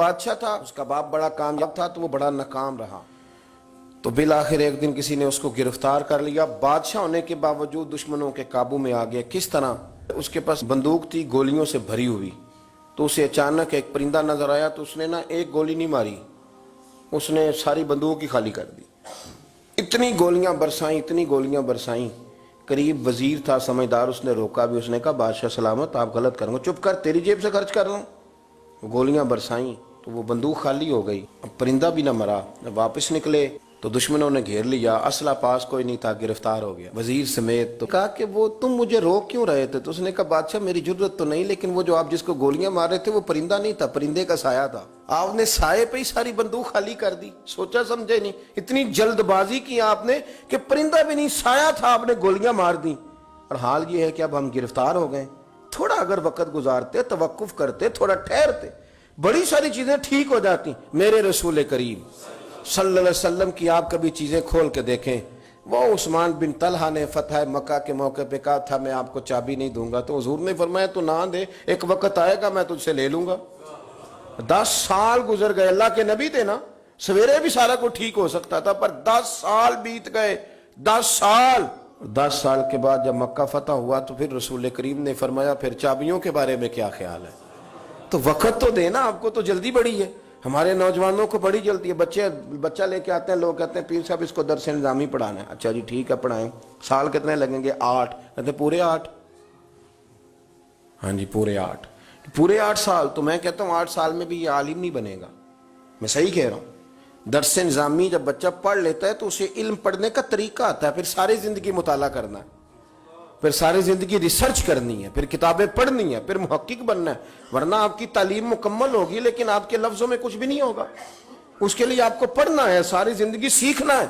بادشاہ تھا, اس کا باپ بڑا کامیاب تھا تو وہ بڑا ناکام رہا. تو بالآخر ایک دن کسی نے اس کو گرفتار کر لیا. بادشاہ ہونے کے باوجود دشمنوں کے قابو میں آ گیا. کس طرح؟ اس کے پاس بندوق تھی گولیوں سے بھری ہوئی. تو اسے اچانک ایک پرندہ نظر آیا تو اس نے ایک گولی نہیں ماری, اس نے ساری بندوق ہی خالی کر دی. اتنی گولیاں برسائیں, اتنی گولیاں برسائیں. قریب وزیر تھا سمجھدار, اس نے روکا بھی. اس نے کہا بادشاہ سلامت, آپ غلط کریں گے. چپ کر, تیری جیب سے خرچ کر رہا ہوں. گولیاں برسائیں تو وہ بندوق خالی ہو گئی. اب پرندہ بھی نہ مرا. جب واپس نکلے تو دشمنوں نے گھیر لیا. اسلحہ پاس کوئی نہیں تھا, گرفتار ہو گیا وزیر سمیت. تو کہا کہ وہ تم مجھے روک کیوں رہے تھے؟ تو اس نے کہا بادشاہ میری جرت تو نہیں, لیکن وہ جو آپ جس کو گولیاں مار رہے تھے وہ پرندہ نہیں تھا, پرندے کا سایہ تھا. آپ نے سائے پہ ہی ساری بندوق خالی کر دی. سوچا سمجھے نہیں, اتنی جلد بازی کی آپ نے کہ پرندہ بھی نہیں سایہ تھا, آپ نے گولیاں مار دی. اور حال یہ ہے کہ اب ہم گرفتار ہو گئے. تھوڑا اگر وقت گزارتے, توقف کرتے, تھوڑا ٹھہرتے, بڑی ساری چیزیں ٹھیک ہو جاتی. میرے رسول کریم صلی اللہ علیہ وسلم کی آپ کبھی چیزیں کھول کے دیکھیں. وہ عثمان بن طلحہ نے فتح مکہ کے موقع پہ کہا تھا میں آپ کو چابی نہیں دوں گا, تو حضور نے فرمایا تو نہ دے, ایک وقت آئے گا میں تجھ سے لے لوں گا. 10 سال گزر گئے. اللہ کے نبی تھے نا, سویرے بھی سارا کو ٹھیک ہو سکتا تھا, پر 10 سال بیت گئے. 10 سال کے بعد جب مکہ فتح ہوا تو پھر رسول کریم نے فرمایا پھر چابیوں کے بارے میں کیا خیال ہے؟ تو وقت تو دینا, آپ کو تو جلدی بڑی ہے. ہمارے نوجوانوں کو بڑی جلدی ہے. بچہ لے کے آتے ہیں, لوگ کہتے ہیں پیر صاحب اس کو درس نظامی پڑھانا ہے. اچھا جی ٹھیک ہے پڑھائیں. سال کتنے لگیں گے؟ 8. کہتے پورے 8؟ ہاں جی پورے 8. پورے 8 سال. تو میں کہتا ہوں 8 سال میں بھی یہ عالم نہیں بنے گا. میں صحیح کہہ رہا ہوں. درس نظامی جب بچہ پڑھ لیتا ہے تو اسے علم پڑھنے کا طریقہ آتا ہے. پھر ساری زندگی مطالعہ کرنا ہے, پھر ساری زندگی ریسرچ کرنی ہے, پھر کتابیں پڑھنی ہے, پھر محقق بننا ہے. ورنہ آپ کی تعلیم مکمل ہوگی لیکن آپ کے لفظوں میں کچھ بھی نہیں ہوگا. اس کے لیے آپ کو پڑھنا ہے, ساری زندگی سیکھنا ہے.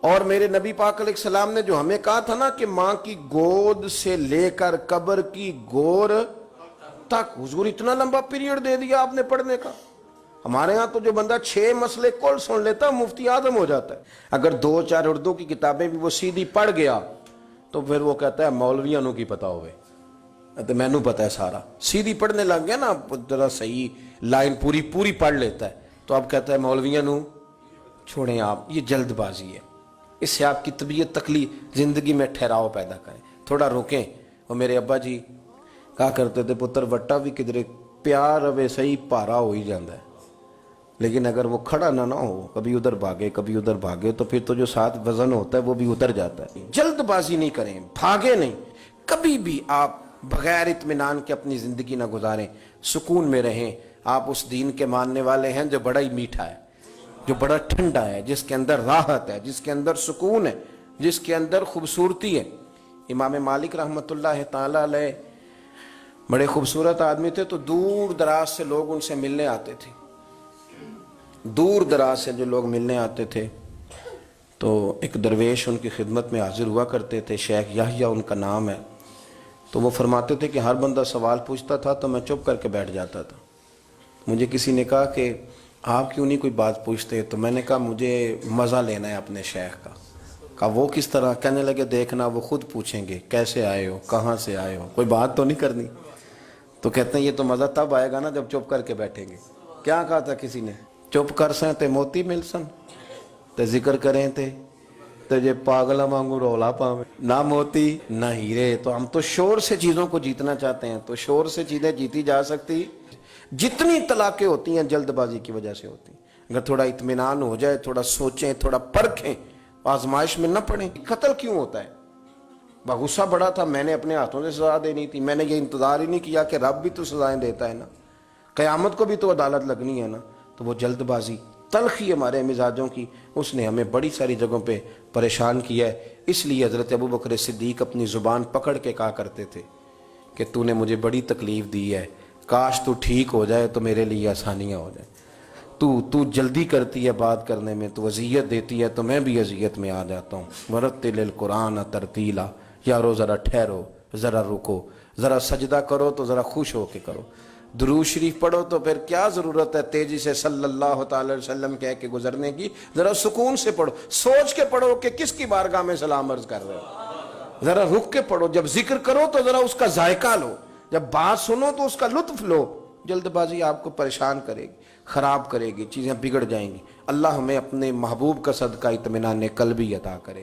اور میرے نبی پاک علیہ السلام نے جو ہمیں کہا تھا نا کہ ماں کی گود سے لے کر قبر کی گور تک, حضور اتنا لمبا پیریڈ دے دیا آپ نے پڑھنے کا. ہمارے ہاں تو جو بندہ 6 مسئلے کل سن لیتا ہے مفتی اعظم ہو جاتا ہے. اگر 2-4 اردو کی کتابیں بھی وہ سیدھی پڑھ گیا تو پھر وہ کہتا ہے مولویوں کی پتہ ہوئے, تو میں نو پتہ ہے سارا. سیدھی پڑھنے لگ گیا نا, ذرا صحیح لائن پوری پڑھ لیتا ہے تو اب کہتا ہے مولویوں چھوڑیں آپ, یہ جلد بازی ہے. اس سے آپ کی طبیعت تکلیف, زندگی میں ٹھہراؤ پیدا کریں, تھوڑا روکیں. اور میرے ابا جی کہا کرتے تھے پتر وٹا بھی کدھر پیار اوے صحیح پارا ہو ہی جاندہ ہے, لیکن اگر وہ کھڑا نہ ہو, کبھی ادھر بھاگے تو پھر تو جو ساتھ وزن ہوتا ہے وہ بھی اتر جاتا ہے. جلد بازی نہیں کریں, بھاگے نہیں. کبھی بھی آپ بغیر اطمینان کے اپنی زندگی نہ گزاریں, سکون میں رہیں. آپ اس دین کے ماننے والے ہیں جو بڑا ہی میٹھا ہے, جو بڑا ٹھنڈا ہے, جس کے اندر راحت ہے, جس کے اندر سکون ہے, جس کے اندر خوبصورتی ہے. امام مالک رحمۃ اللہ تعالی علیہ بڑے خوبصورت آدمی تھے. تو دور دراز سے لوگ ان سے ملنے آتے تھے. دور دراز سے جو لوگ ملنے آتے تھے تو ایک درویش ان کی خدمت میں حاضر ہوا کرتے تھے, شیخ یحییٰ ان کا نام ہے. تو وہ فرماتے تھے کہ ہر بندہ سوال پوچھتا تھا تو میں چپ کر کے بیٹھ جاتا تھا. مجھے کسی نے کہا کہ آپ کیوں نہیں کوئی بات پوچھتے؟ تو میں نے کہا مجھے مزہ لینا ہے اپنے شیخ کا. کہا وہ کس طرح؟ کہنے لگے دیکھنا وہ خود پوچھیں گے کیسے آئے ہو, کہاں سے آئے ہو, کوئی بات تو نہیں کرنی. تو کہتے ہیں یہ تو مزہ تب آئے گا نا جب چپ کر کے بیٹھیں گے. کیا کہا تھا کسی نے؟ چپ کر سن تے موتی مل سن, تے ذکر کریں تے جے پاگلا مانگو رولا پاویں, نہ موتی نہ ہیرے. تو ہم تو شور سے چیزوں کو جیتنا چاہتے ہیں, تو شور سے چیزیں جیتی جا سکتی. جتنی طلاقیں ہوتی ہیں جلد بازی کی وجہ سے ہوتی ہیں. اگر تھوڑا اطمینان ہو جائے, تھوڑا سوچیں, تھوڑا پرکھیں, آزمائش میں نہ پڑیں. قتل کیوں ہوتا ہے؟ غصہ بڑا تھا, میں نے اپنے ہاتھوں سے سزا دینی تھی, میں نے یہ انتظار ہی نہیں کیا کہ رب بھی تو سزائیں دیتا ہے نا, قیامت کو بھی تو عدالت لگنی ہے نا. تو وہ جلد بازی, تلخی ہمارے مزاجوں کی, اس نے ہمیں بڑی ساری جگہوں پہ پریشان کیا ہے. اس لیے حضرت ابو بکر صدیق اپنی زبان پکڑ کے کہا کرتے تھے کہ تو نے مجھے بڑی تکلیف دی ہے, کاش تو ٹھیک ہو جائے تو میرے لیے آسانیاں ہو جائیں. تو جلدی کرتی ہے بات کرنے میں, تو اذیت دیتی ہے تو میں بھی اذیت میں آ جاتا ہوں. ورتل القرآن ترتیلا, یارو ذرا ٹھہرو, ذرا رکو, ذرا سجدہ کرو تو ذرا خوش ہو کے کرو. درود شریف پڑھو تو پھر کیا ضرورت ہے تیزی سے صلی اللہ تعالی وسلم کہہ کے گزرنے کی. ذرا سکون سے پڑھو, سوچ کے پڑھو کہ کس کی بارگاہ میں سلام عرض کر رہے ہو. ذرا رک کے پڑھو, جب ذکر کرو تو ذرا اس کا ذائقہ لو, جب بات سنو تو اس کا لطف لو. جلد بازی آپ کو پریشان کرے گی، خراب کرے گی، چیزیں بگڑ جائیں گی۔ اللہ ہمیں اپنے محبوب کا صدقہ اطمینان قلبی عطا کرے۔